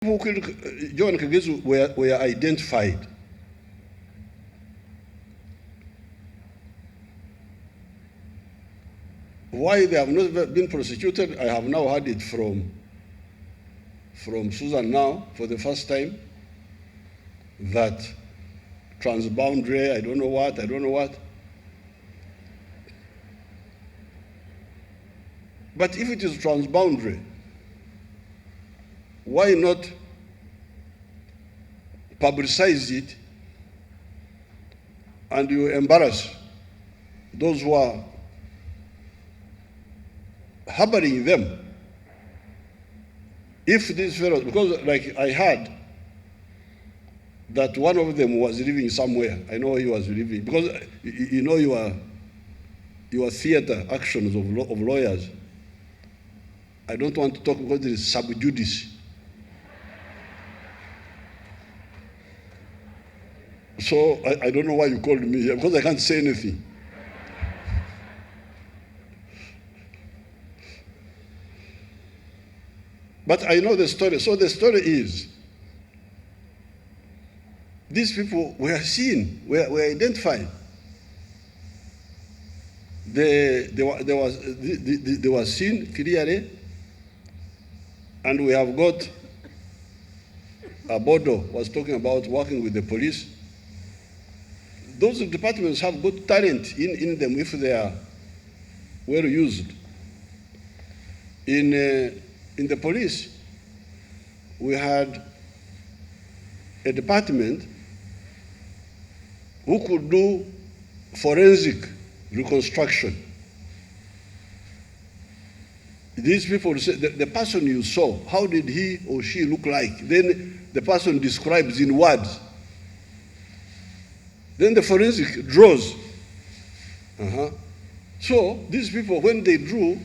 People who killed Joan and Kagezi were identified. Why they have not been prosecuted, I have now heard it from Susan now for the first time, that transboundary, I don't know what. But if it is transboundary, why not publicize it and you embarrass those who are harboring them? If these fellows, because like I heard that one of them was living somewhere. I know he was living, because you know your theater actions of lawyers. I don't want to talk because there is sub judice. So I don't know why you called me here, because I can't say anything. But I know the story. So the story is, these people were seen, were identified. They were seen clearly, and we have got Abodo was talking about working with the police. Those departments have good talent in them if they are well used. In the police, we had a department who could do forensic reconstruction. These people say, the person you saw, how did he or she look like? Then the person describes in words. Then the forensic draws. So these people, when they drew,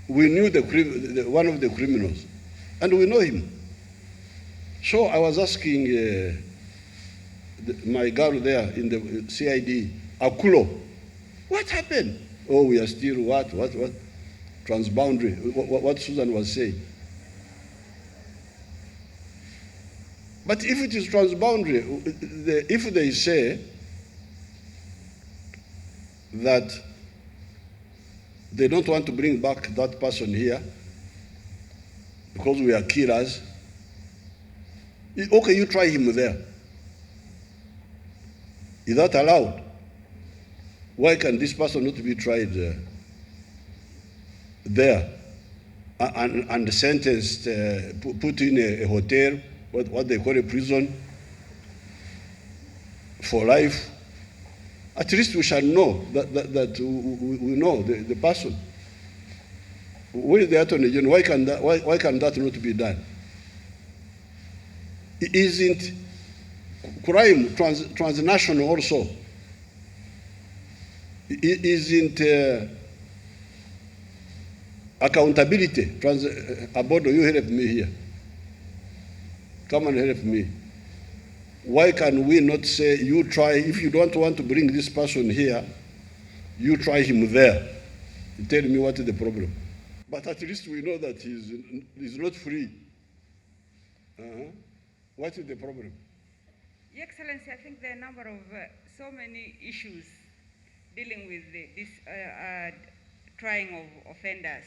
we knew one of the criminals, and we know him. So I was asking my girl there in the CID, Akulo, what happened? Oh, we are still what? Transboundary, what Susan was saying. But if it is transboundary, if they say that they don't want to bring back that person here because we are killers, okay, you try him there. Is that allowed? Why can this person not be tried there and sentenced, put in a hotel, what they call a prison, for life? At least we shall know that we know the person. Where is the Attorney General? Why can that not be done? Isn't crime transnational also? Isn't accountability? Abodo, you help me here. Come and help me. Why can we not say, you try, if you don't want to bring this person here, you try him there. Tell me what is the problem. But at least we know that he's not free. What is the problem? Your Excellency, I think there are a number of so many issues dealing with this trying of offenders.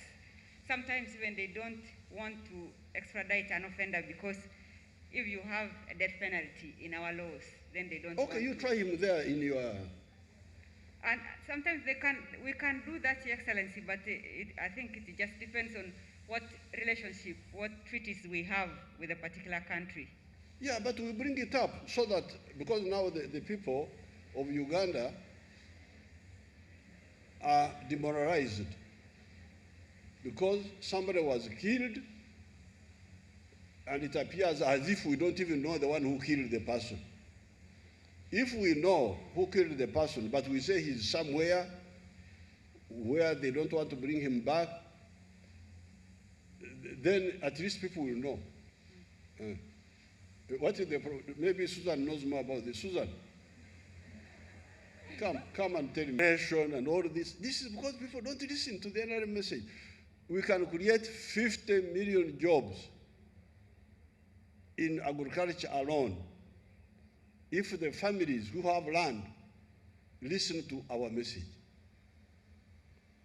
Sometimes even they don't want to extradite an offender because if you have a death penalty in our laws, then they don't want Okay, you to. try him there in your... And sometimes we can do that, Your Excellency, but I think it just depends on what relationship, what treaties we have with a particular country. Yeah, but we bring it up so that, because now the people of Uganda are demoralized because somebody was killed, and it appears as if we don't even know the one who killed the person. If we know who killed the person, but we say he's somewhere where they don't want to bring him back, then at least people will know. What is the problem? Maybe Susan knows more about this. Susan, come and tell me. And all this. This is because people don't listen to the NRM message. We can create 50 million jobs in agriculture alone, if the families who have land listen to our message.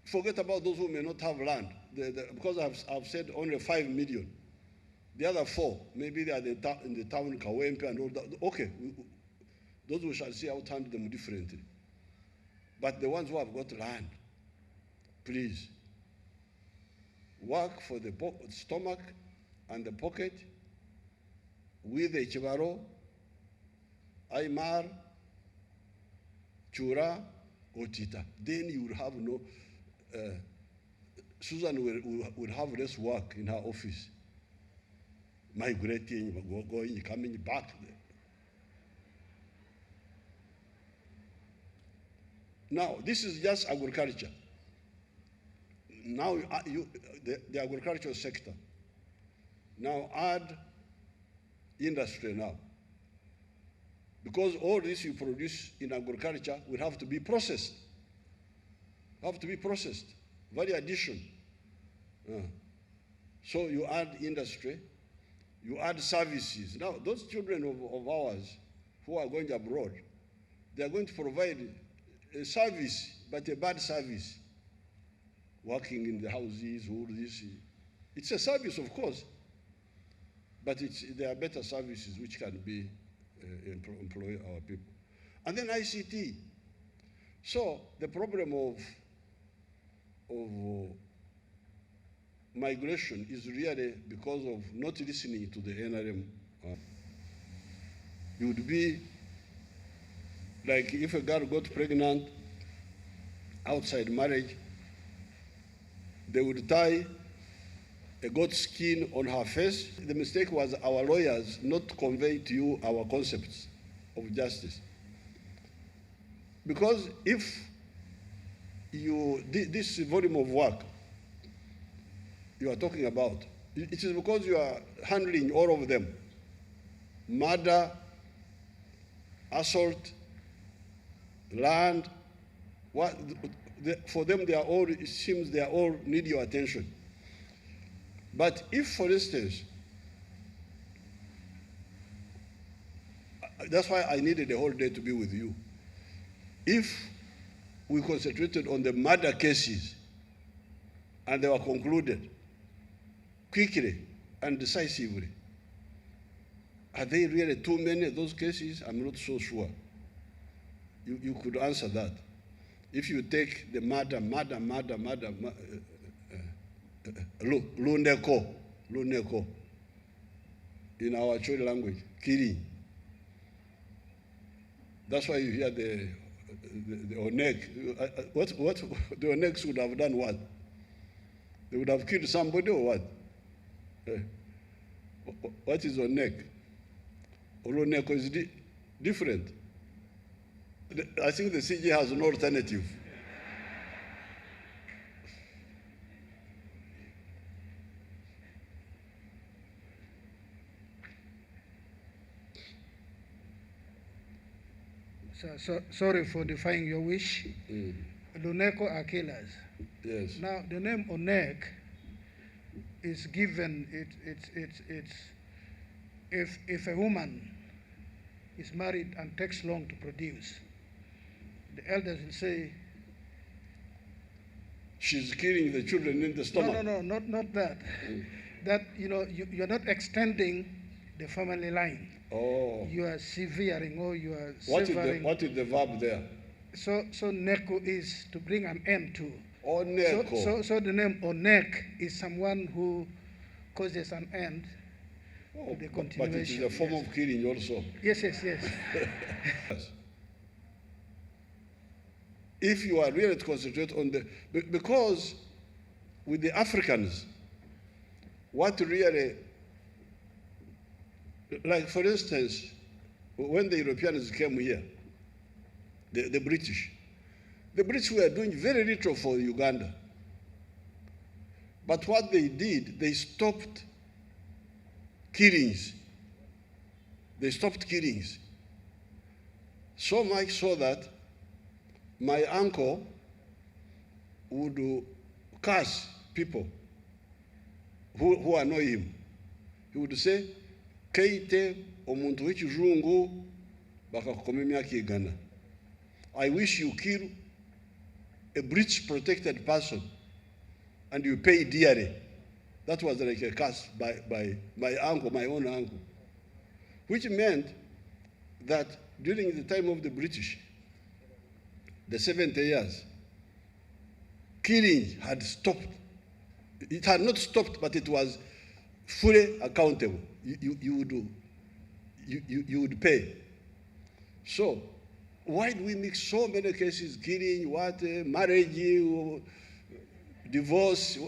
Forget about those who may not have land, because I've said only 5 million. The other 4, maybe they are in the town, Kawempe and all that. Okay, those we shall see how to handle them differently. But the ones who have got land, please, work for the stomach and the pocket with the Chivaro, Aymar, Chura, or Tita. Then you will have no, Susan will have less work in her office, migrating, going, coming back. Now, this is just agriculture. Now, the agricultural sector. Now add industry now. Because all this you produce in agriculture will have to be processed. Have to be processed. Value addition. So you add industry, you add services. Now, those children of ours who are going abroad, they are going to provide a service, but a bad service. Working in the houses, all this. It's a service, of course, but there are better services which can be employ our people. And then ICT. So the problem of migration is really because of not listening to the NRM. It would be like if a girl got pregnant outside marriage, they would tie a goat skin on her face. The mistake was our lawyers not to convey to you our concepts of justice. Because if this volume of work you are talking about, it is because you are handling all of them. Murder, assault, land, for them they are all, it seems they are all need your attention. But if, for instance, that's why I needed a whole day to be with you. If we concentrated on the murder cases and they were concluded quickly and decisively, are they really too many of those cases? I'm not so sure. You could answer that. If you take the murder, luneko, in our Choli language, killing. That's why you hear the Oneg. What the Onegs would have done what? They would have killed somebody or what? What is Oneg? Oloneko is different. I think the CG has no alternative. So, sorry for defying your wish. Luneko are killers. Yes. Now, the name Oneg is given, if a woman is married and takes long to produce, the elders will say, she's killing the children in the stomach. No, not that. That, you're not extending the family line. Oh. You are severing or you are severing. What is the verb there? So neko is to bring an end to. Oneko. So the name Onek is someone who causes an end to the continuation. But it is a form of killing also. Yes. If you are really to concentrate on because with the Africans, what really, like for instance, when the Europeans came here, the British were doing very little for Uganda. But what they did, they stopped killings. They stopped killings. So much so that my uncle would curse people who annoy him. He would say, keite omuntu w'ekijungu bakakukoma emyaka igana. I wish you kill a breach protected person and you pay dearly. That was like a curse by my uncle, my own uncle, which meant that during the time of the British, the 70 years, killing had stopped. It had not stopped, but it was fully accountable. You would pay. So why do we make so many cases, killing, marriage, divorce?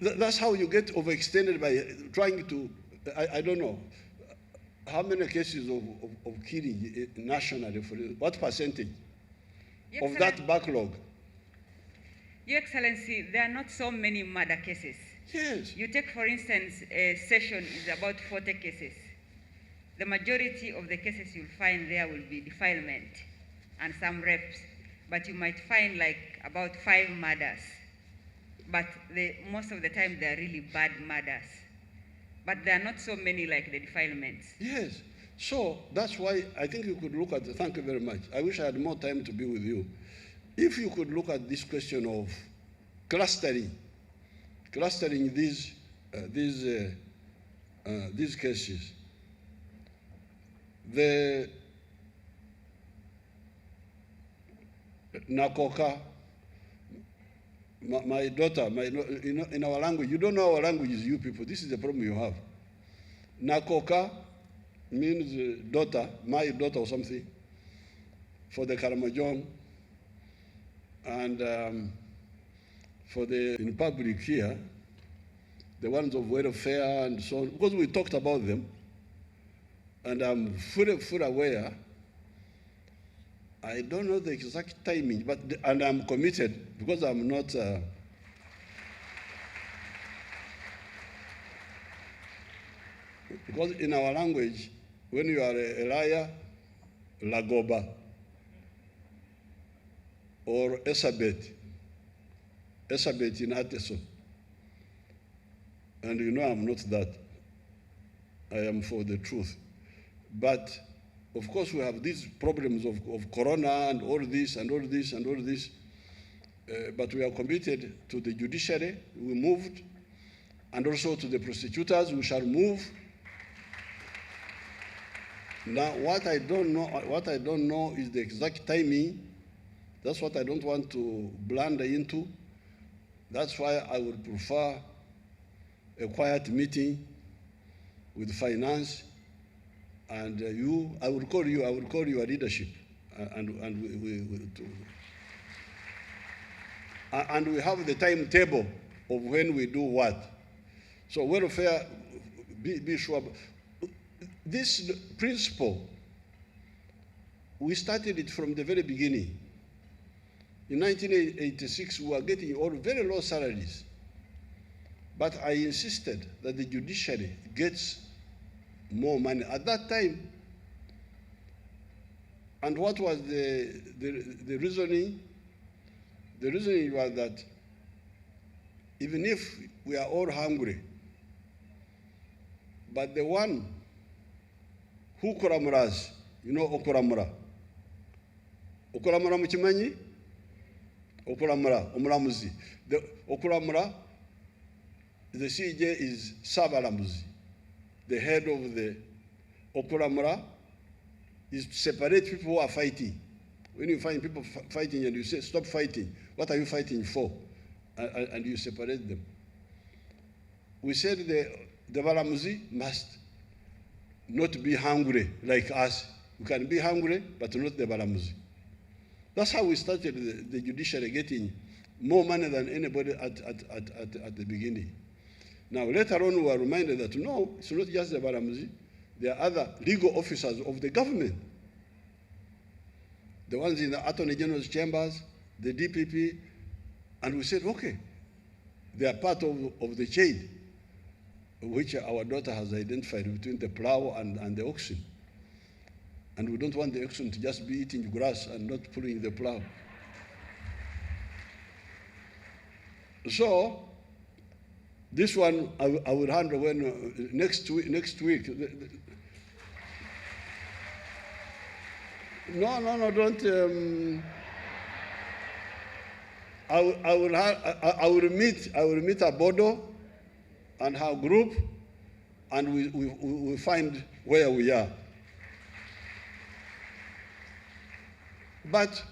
That's how you get overextended by trying to, I don't know, how many cases of killing nationally, for what percentage of that backlog? Your Excellency, there are not so many murder cases. Yes. You take, for instance, a session is about 40 cases. The majority of the cases you'll find there will be defilement and some rapes, but you might find like about 5 murders. But most of the time they're really bad murders. But there are not so many like the defilements. Yes. So that's why I think you could look at, thank you very much. I wish I had more time to be with you. If you could look at this question of clustering these cases. The Nakoka, my daughter, in our language, you don't know our languages, you people. This is the problem you have. Nakoka means daughter, my daughter or something, for the Karamojong, and for the in public here, the ones of welfare and so on, because we talked about them, and I'm fully aware. I don't know the exact timing, but and I'm committed because I'm not. Because in our language, when you are a liar, lagoba, or esabet in Ateso, and you know I'm not that. I am for the truth, but. Of course, we have these problems of corona and all this and all this and all this, but we are committed to the judiciary. We moved, and also to the prosecutors. We shall move. Now, what I don't know is the exact timing. That's what I don't want to blunder into. That's why I would prefer a quiet meeting with finance. And I will call your leadership, and we have the timetable of when we do what. So welfare, be sure. This principle, we started it from the very beginning. In 1986, we were getting all very low salaries, but I insisted that the judiciary gets more money at that time. And what was the reasoning? The reasoning was that even if we are all hungry, but the one who kuramuras, you know okuramura. Okuramura mukimanyi? Okuramura, omulamuzi. The okuramura, the CJ is Sabalamuzi. The head of the okuramura is to separate people who are fighting. When you find people fighting and you say, stop fighting, what are you fighting for? And you separate them. We said the Balamuzi must not be hungry like us. We can be hungry, but not the Balamuzi. That's how we started the judiciary getting more money than anybody at the beginning. Now, later on, we were reminded that no, it's not just the Balamuzi. There are other legal officers of the government. The ones in the Attorney General's chambers, the DPP, and we said, okay, they are part of the chain, which our daughter has identified between the plow and the oxen. And we don't want the oxen to just be eating grass and not pulling the plow. This one I will handle when next week. No, don't. I will meet Abodo and her group, and we find where we are. But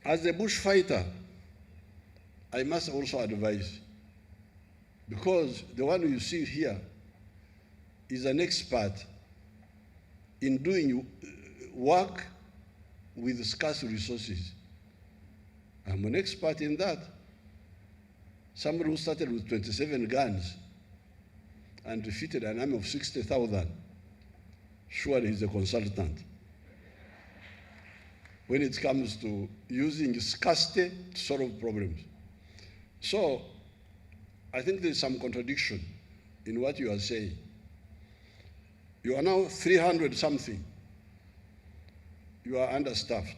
as a bushfighter, I must also advise, because the one you see here is an expert in doing work with scarce resources. I'm an expert in that. Somebody who started with 27 guns and defeated an army of 60,000, surely he's a consultant when it comes to using scarcity to solve problems. So I think there's some contradiction in what you are saying. You are now 300 something. You are understaffed.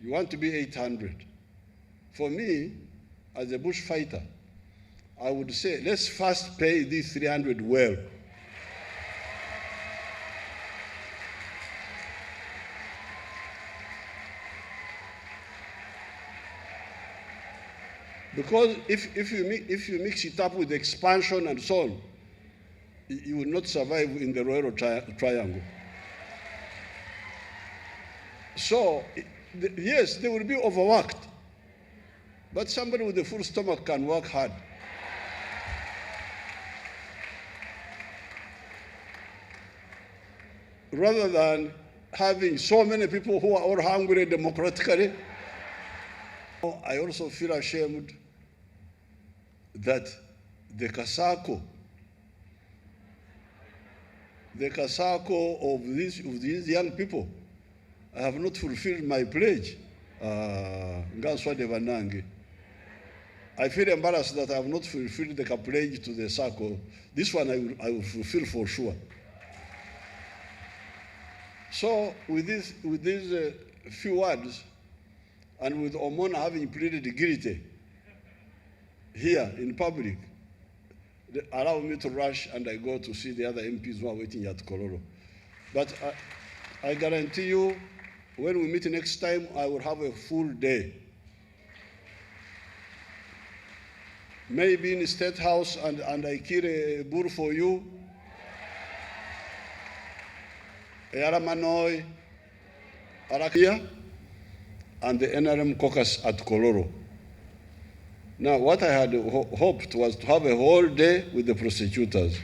You want to be 800. For me, as a bushfighter, I would say, let's first pay these 300 well. Because if you mix it up with expansion and so on, you will not survive in the Royal Triangle. So, yes, they will be overworked, but somebody with a full stomach can work hard. Rather than having so many people who are all hungry democratically. I also feel ashamed that the Kasako of these young people, I have not fulfilled my pledge. I feel embarrassed that I have not fulfilled the pledge to the circle. This one I will fulfill for sure. So with these few words, and with Omona having pleaded guilty here in public, they allow me to rush and I go to see the other MPs who are waiting at Kololo. But I guarantee you, when we meet next time, I will have a full day. Maybe in the State House and I kill a bull for you. Yaramanoi, Arakia, and the NRM caucus at Kololo. Now, what I had hoped was to have a whole day with the prosecutors.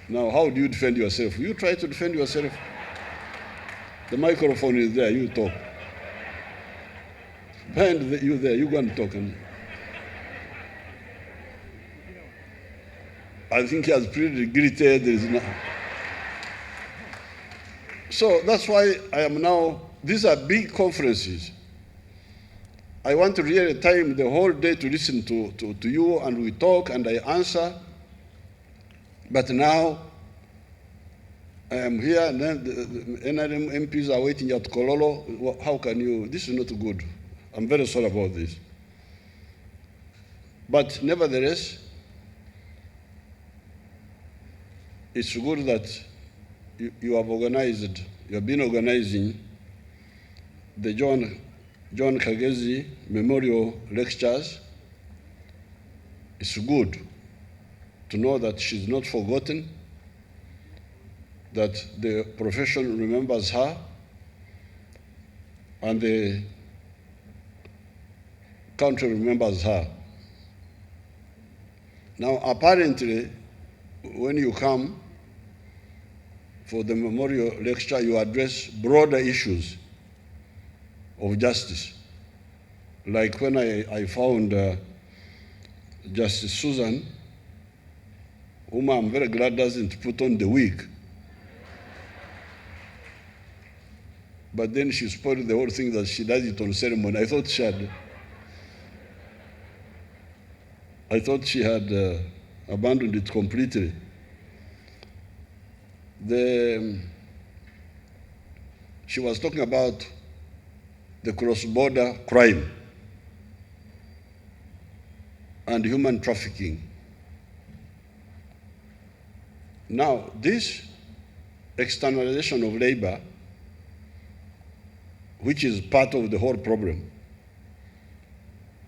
Now, how do you defend yourself? You try to defend yourself. The microphone is there, you talk. Behind you there, you go and talk. I think he has pleaded guilty. There is no. So that's why I am now, these are big conferences. I want to really time the whole day to listen to you, and we talk and I answer. But now I am here and then the NRM MPs are waiting at Kololo. How can you, this is not good. I'm very sorry about this. But nevertheless, it's good that you have organized, you have been organizing the Joan Kagezi Memorial Lectures. It's good to know that she's not forgotten, that the profession remembers her, and the country remembers her. Now, apparently, when you come for the memorial lecture, you address broader issues of justice. Like when I found Justice Susan, whom I'm very glad doesn't put on the wig. But then she spoiled the whole thing that she does it on ceremony. I thought she had abandoned it completely. She was talking about the cross-border crime. and human trafficking. Now, this externalization of labor, which is part of the whole problem,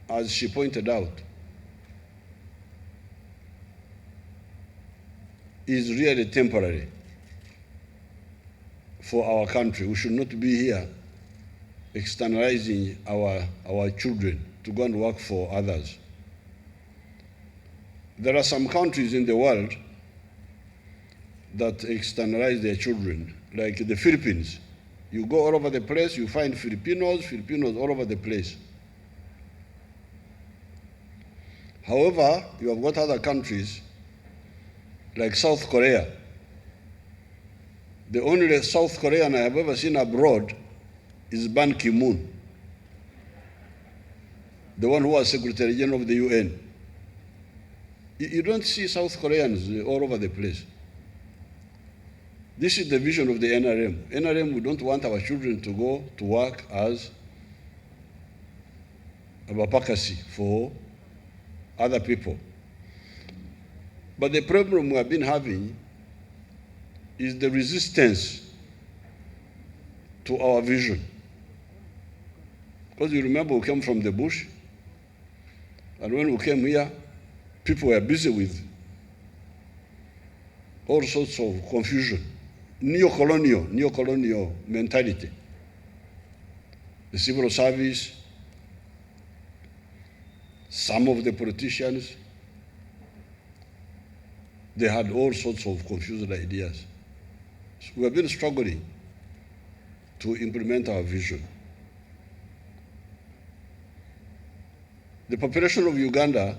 as she pointed out, is really temporary for our country. We should not be here externalizing our children to go and work for others. There are some countries in the world that externalize their children, like the Philippines. You go all over the place, you find Filipinos all over the place. However, you have got other countries, like South Korea. The only South Korean I have ever seen abroad is Ban Ki-moon, the one who was Secretary General of the UN. You don't see South Koreans all over the place. This is the vision of the NRM. NRM, we don't want our children to go to work as abapakasi for other people. But the problem we have been having is the resistance to our vision. Because you remember we came from the bush, and when we came here, people were busy with all sorts of confusion, neo-colonial mentality. The civil service, some of the politicians, they had all sorts of confused ideas. So we have been struggling to implement our vision. The population of Uganda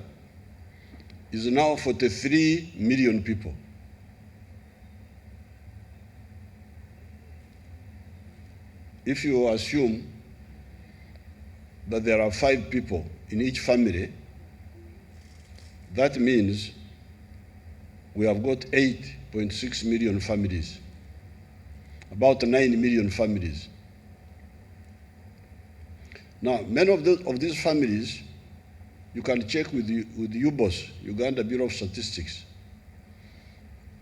is now 43 million people. If you assume that there are 5 people in each family, that means we have got 8.6 million families, about 9 million families. Now, many of these families, you can check with UBOS, Uganda Bureau of Statistics.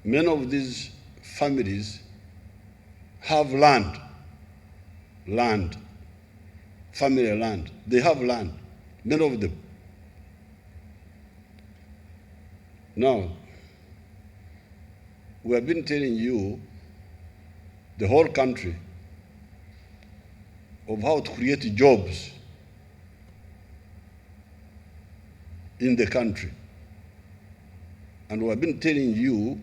Many of these families have land, family land. They have land, many of them. Now, we have been telling you, the whole country, of how to create jobs in the country. And we have been telling you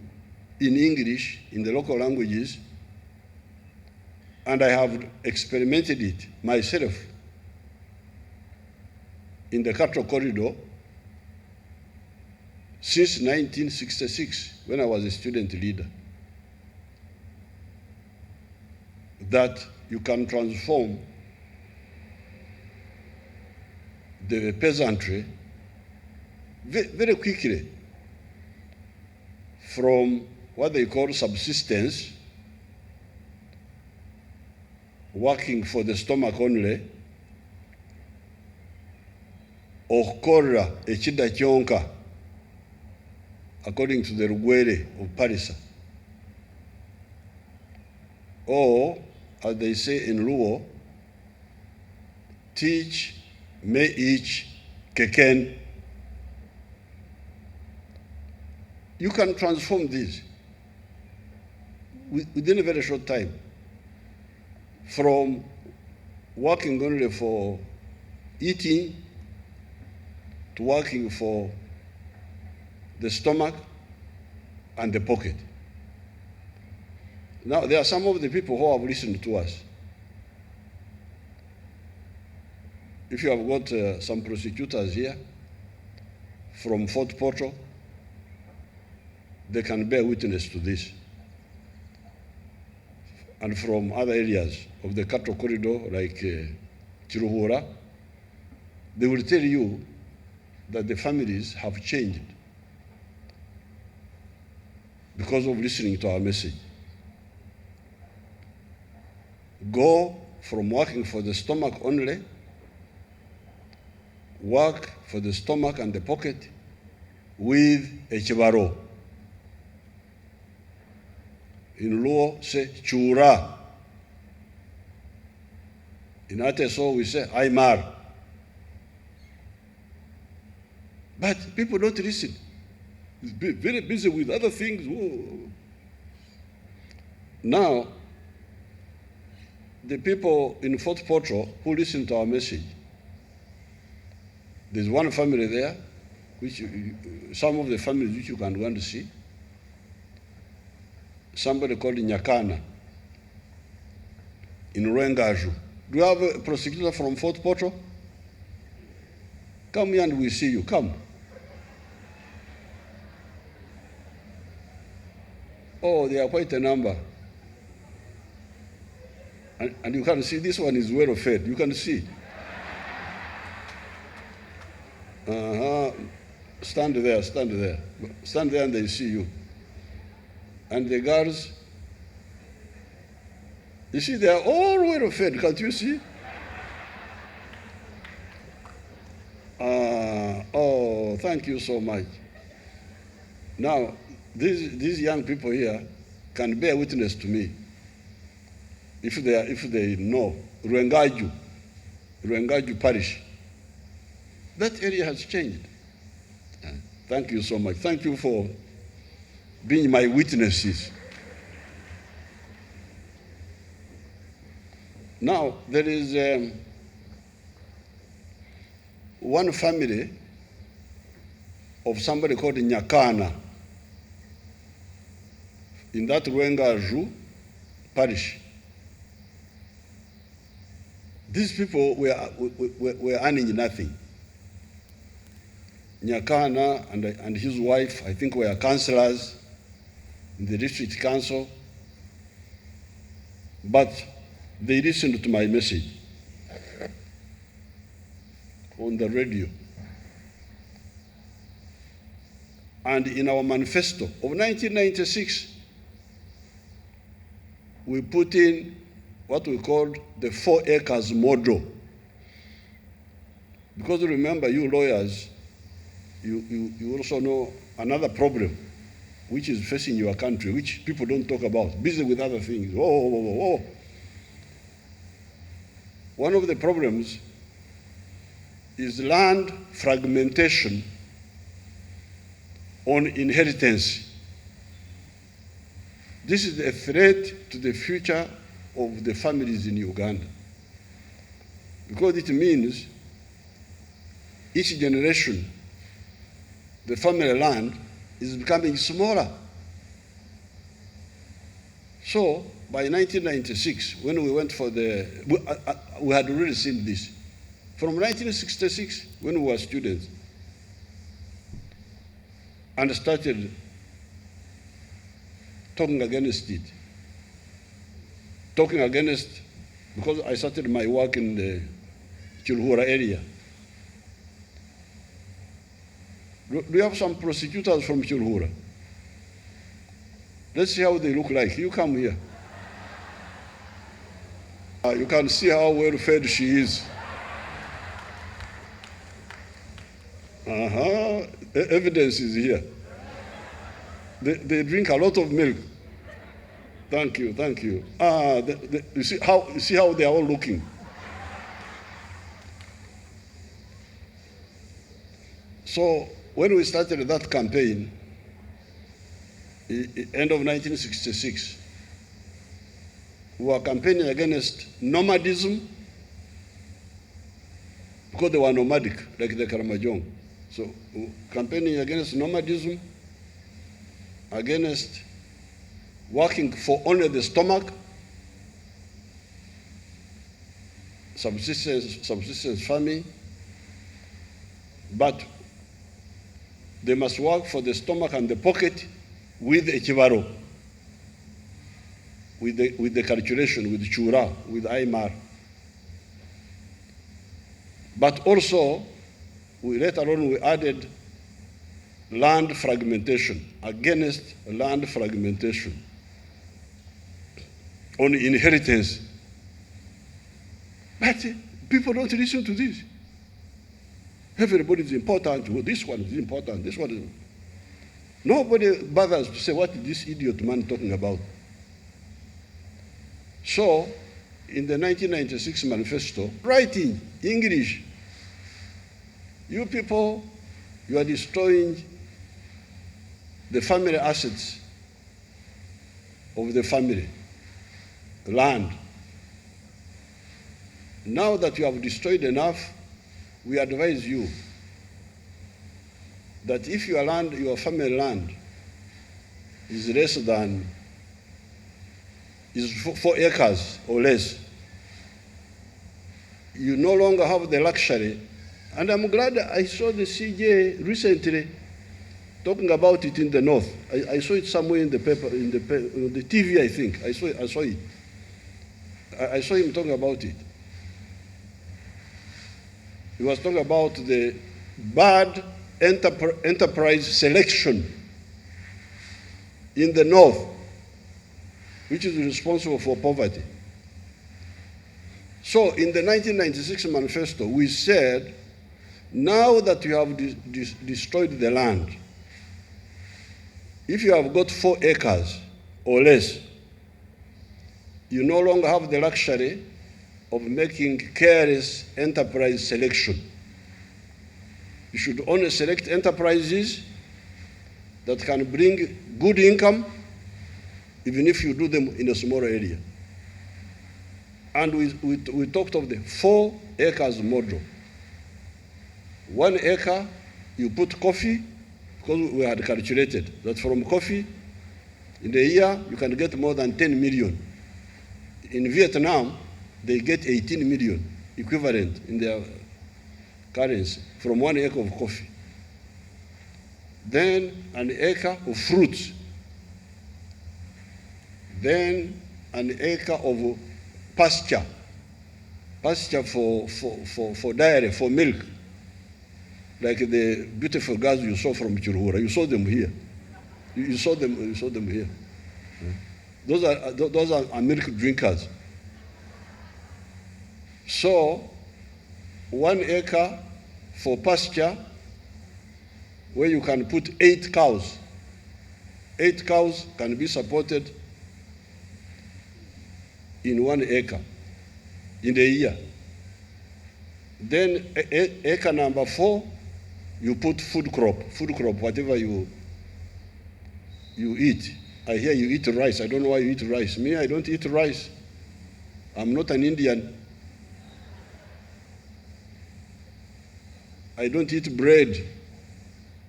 in English, in the local languages, and I have experimented it myself in the cattle corridor since 1966, when I was a student leader, that you can transform the peasantry very quickly from what they call subsistence, working for the stomach only, okukola ekida kyonka, according to the Rugwere of Parisa. Or, as they say in Luo, teach, may each, keken. You can transform this within a very short time, from working only for eating to working for the stomach and the pocket. Now, there are some of the people who have listened to us. If you have got some prosecutors here from Fort Portal, they can bear witness to this. And from other areas of the cattle corridor, like Chiruhura, they will tell you that the families have changed because of listening to our message. Go from working for the stomach only, work for the stomach and the pocket with a chibaro. In Luo, say chura. In Ateso, we say aymar. But people don't listen. It's very busy with other things. Whoa. Now, the people in Fort Portal who listen to our message, there's one family there, which some of the families which you can go and see. Somebody called Nyakana in Rwengaju. Do you have a prosecutor from Fort Portal? Come here and we'll see you. Come. Oh, they are quite a number. And you can see this one is well fed. You can see. Stand there, stand there. Stand there and they see you. And the girls, you see, they are all well fed. Can't you see? Oh, thank you so much. Now, these young people here can bear witness to me if they know Rwengaju parish. That area has changed. Thank you so much. Thank you for being my witnesses. Now, there is one family of somebody called Nyakana in that Rwengaju parish. These people were earning nothing. Nyakana and his wife, I think, were councillors in the district council, but they listened to my message on the radio. And in our manifesto of 1996, we put in what we called the 4 acres model. Because remember, you lawyers, you also know another problem which is facing your country, which people don't talk about, busy with other things. One of the problems is land fragmentation on inheritance. This is a threat to the future of the families in Uganda, because it means each generation, the family land is becoming smaller. So by 1996, when we went for we had already seen this. From 1966, when we were students, and started talking against it. Talking against, because I started my work in the Chulhura area. Do you have some prosecutors from Chulhura? Let's see how they look like. You come here. You can see how well fed she is. Evidence is here. They drink a lot of milk. Thank you, thank you. You see how they are all looking. So when we started that campaign, end of 1966, we were campaigning against nomadism, because they were nomadic, like the Karamajong. So campaigning against nomadism, against working for only the stomach, subsistence farming, but they must work for the stomach and the pocket with a chivaro, with the calculation, with chura, with aymar. But also, later on we added land fragmentation, against land fragmentation on inheritance. But people don't listen to this. Everybody is important. Well, this one is important. This one is. Nobody bothers to say, what is this idiot man talking about? So, in the 1996 manifesto, writing English, you people, you are destroying the family assets of the family, land. Now that you have destroyed enough, we advise you that if your land, your family land, is less than, is 4 acres or less, you no longer have the luxury. And I'm glad I saw the CJ recently talking about it in the north. I saw it somewhere in the paper, in the TV, I think. I saw it. I saw him talking about it. He was talking about the bad enterprise selection in the north, which is responsible for poverty. So in the 1996 manifesto, we said, now that you have destroyed the land, if you have got 4 acres or less, you no longer have the luxury of making careless enterprise selection. You should only select enterprises that can bring good income, even if you do them in a small area. And we talked of the 4 acres model. 1 acre, you put coffee, because we had calculated that from coffee, in a year, you can get more than 10 million. In Vietnam, they get 18 million equivalent in their currency from 1 acre of coffee. Then an acre of fruits. Then an acre of pasture for dairy, for milk, like the beautiful girls you saw from Chiruhura. You saw them here. You saw them here. Those are milk drinkers. So 1 acre for pasture, where you can put 8 cows. 8 cows can be supported in 1 acre in a year. Then acre number 4, you put food crop, whatever you eat. I hear you eat rice. I don't know why you eat rice. Me, I don't eat rice. I'm not an Indian. I don't eat bread.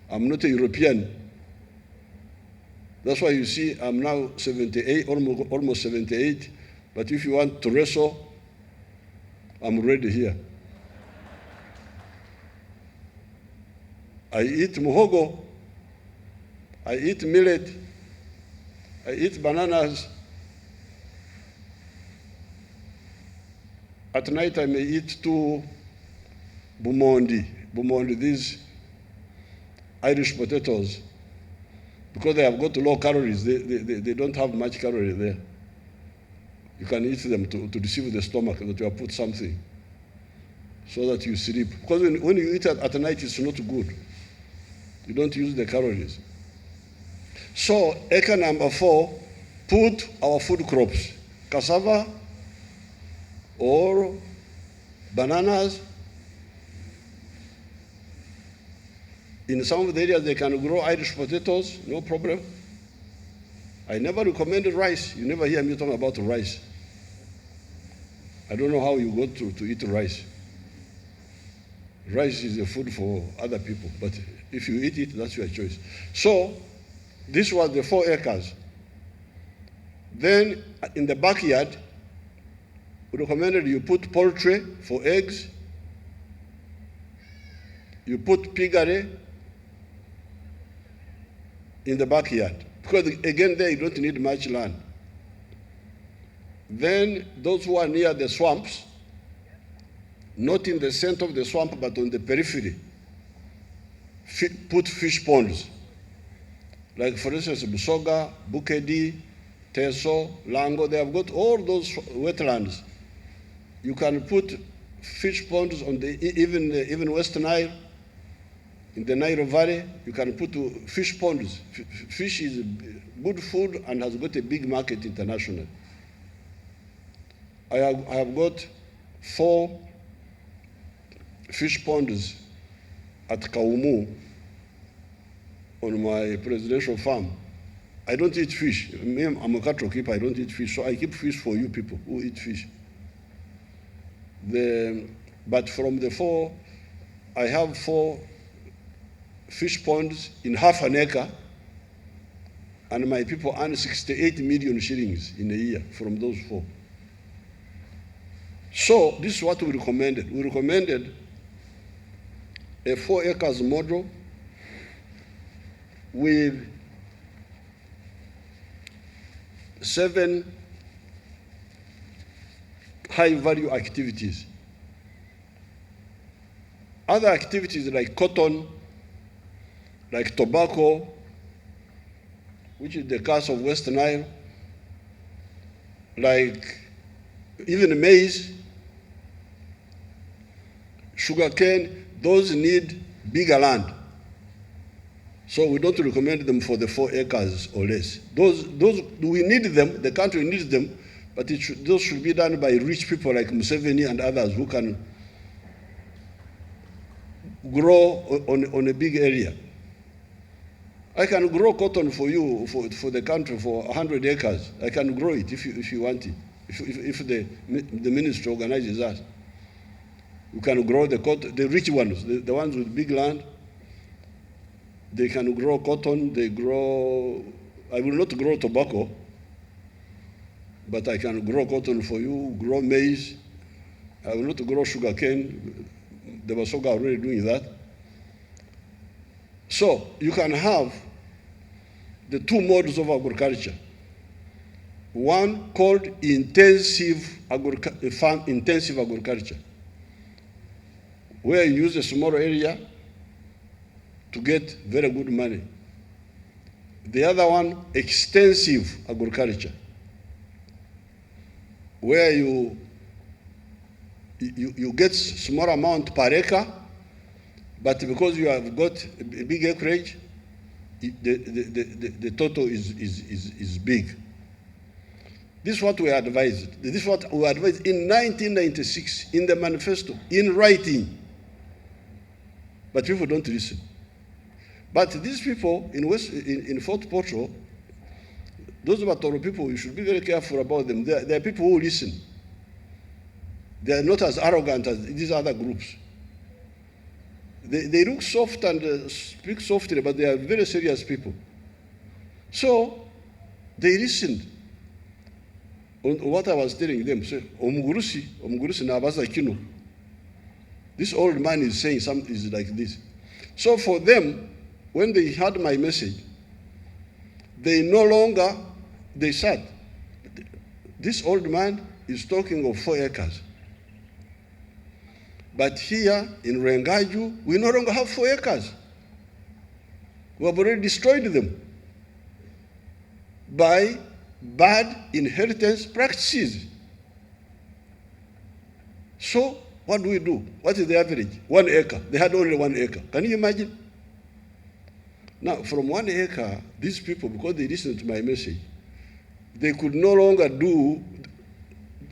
I'm not a European. That's why you see I'm now 78, almost 78. But if you want to wrestle, I'm ready here. I eat muhogo. I eat millet. I eat bananas. At night I may eat 2 bumondi, these Irish potatoes, because they have got low calories. They don't have much calorie there. You can eat them to deceive the stomach that you have put something so that you sleep. Because when you eat at night, it's not good. You don't use the calories. So acre number 4, put our food crops, cassava or bananas. In some of the areas, they can grow Irish potatoes, no problem. I never recommended rice. You never hear me talk about rice. I don't know how you got to eat rice. Rice is a food for other people, but if you eat it, that's your choice. So this was the 4 acres. Then in the backyard, we recommended you put poultry for eggs. You put piggery in the backyard, because again there you don't need much land. Then those who are near the swamps, not in the center of the swamp but on the periphery, put fish ponds. Like for instance, Busoga, Bukedi, Teso, Lango, they have got all those wetlands. You can put fish ponds on the even West Nile, In the Nile Valley, you can put fish ponds. Fish is good food and has got a big market internationally. I have got 4 fish ponds at Kaumu on my presidential farm. I don't eat fish. I'm a cattle keeper, I don't eat fish, so I keep fish for you people who eat fish. But from the 4, I have 4 fish ponds in half an acre, and my people earn 68 million shillings in a year from those 4. So this is what we recommended. We recommended a 4 acres model with 7 high-value activities. Other activities like cotton, like tobacco, which is the curse of West Nile, like even maize, sugarcane, those need bigger land. So we don't recommend them for the 4 acres or less. Those we need them, the country needs them, but those should be done by rich people like Museveni and others who can grow on a big area. I can grow cotton for you, for the country, for 100 acres. I can grow it if you want it, if the ministry organizes that. You can grow the cotton, the rich ones, the ones with big land. They can grow cotton, I will not grow tobacco, but I can grow cotton for you, grow maize. I will not grow sugarcane. The Basoga are already doing that. So you can have the 2 modes of agriculture. One called intensive agriculture, where you use a small area to get very good money. The other one, extensive agriculture, where you get small amount per acre, but because you have got a big acreage, the total is big. This is what we advised. This is what we advised in 1996 in the manifesto, in writing. But people don't listen. But these people in Fort Portal, those Batoro people, you should be very careful about them. They are people who listen. They are not as arrogant as these other groups. They look soft and speak softly, but they are very serious people. So they listened on what I was telling them. Say, Omugurusi Nabaza Kino. This old man is saying something is like this. So for them, when they heard my message, they said, this old man is talking of 4 acres. But here in Rengaju, we no longer have 4 acres. We have already destroyed them by bad inheritance practices. So what do? What is the average? 1 acre. They had only 1 acre. Can you imagine? Now, from 1 acre, these people, because they listened to my message, they could no longer do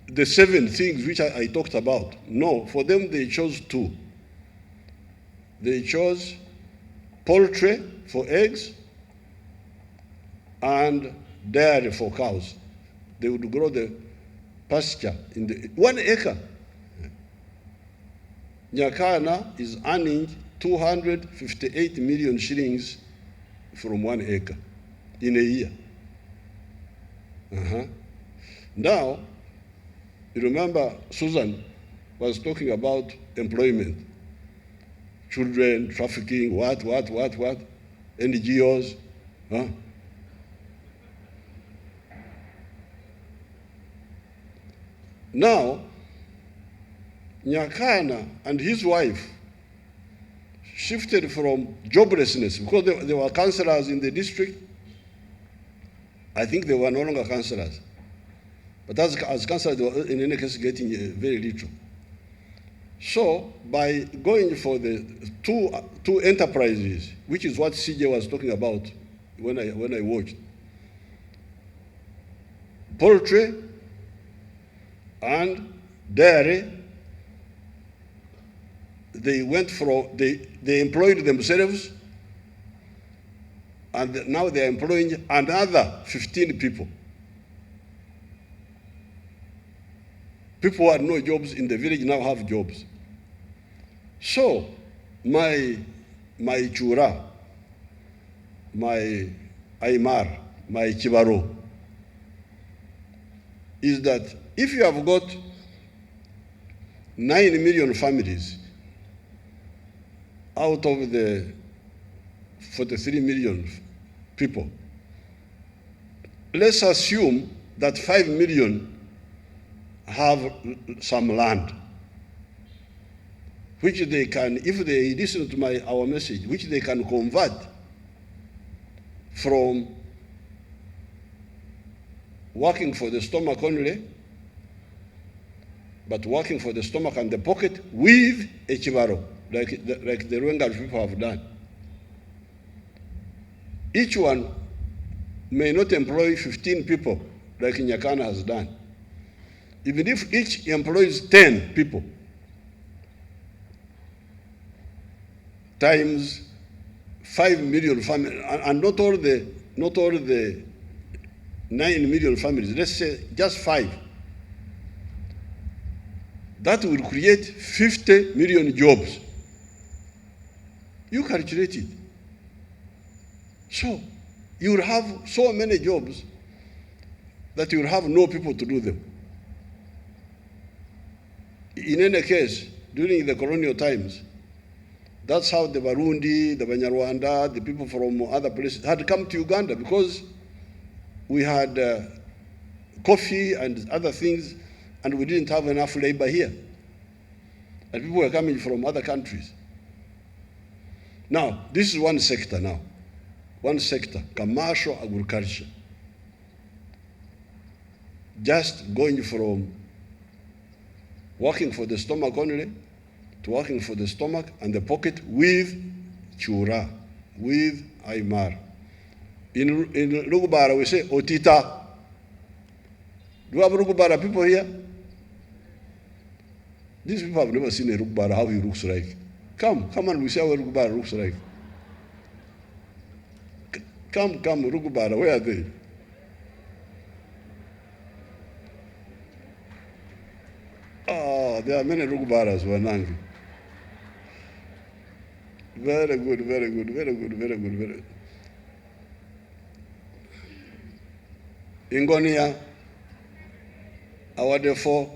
the 7 things which I talked about. No, for them, they chose 2. They chose poultry for eggs and dairy for cows. They would grow the pasture in the 1 acre. Nyakana is earning 258 million shillings from 1 acre in a year. Now, you remember Susan was talking about employment, children, trafficking, what, NGOs. Now, Nyakana and his wife shifted from joblessness, because they were councillors in the district. I think they were no longer councillors. But as councillors, they were in any case getting very little. So by going for the two enterprises, which is what CJ was talking about when I watched, poultry and dairy, they employed themselves, and now they are employing another 15 people. People who had no jobs in the village now have jobs. So my Chura, my Aymar, my Chibaro, is that if you have got 9 million families out of the 43 million people, let's assume that 5 million have some land, which they can, if they listen to our message, which they can convert from working for the stomach only, but working for the stomach and the pocket with a chibaro, like the Rwanda people have done. Each one may not employ 15 people like Nyakana has done. Even if each employs 10 people, times 5 million families, and not all the 9 million families, let's say just 5, that will create 50 million jobs. You calculate it. So you will have so many jobs that you will have no people to do them. In any case, during the colonial times, that's how the Barundi, the Banyarwanda, the people from other places had come to Uganda, because we had coffee and other things, and we didn't have enough labor here. And people were coming from other countries. Now, this is one sector now. One sector, commercial agriculture. Just going from working for the stomach only to working for the stomach and the pocket with Chura, with Aymar. In Rugubara we say Otita. Do you have Rugubara people here? These people have never seen a Rugubara, how he looks like. Come on, we see how a Rugubara looks like. Come, Rugubara, where are they? Oh, there are many Rugubaras, Wanangi. Very good, very good, very good, very good, very good. Ingonia, our therefore,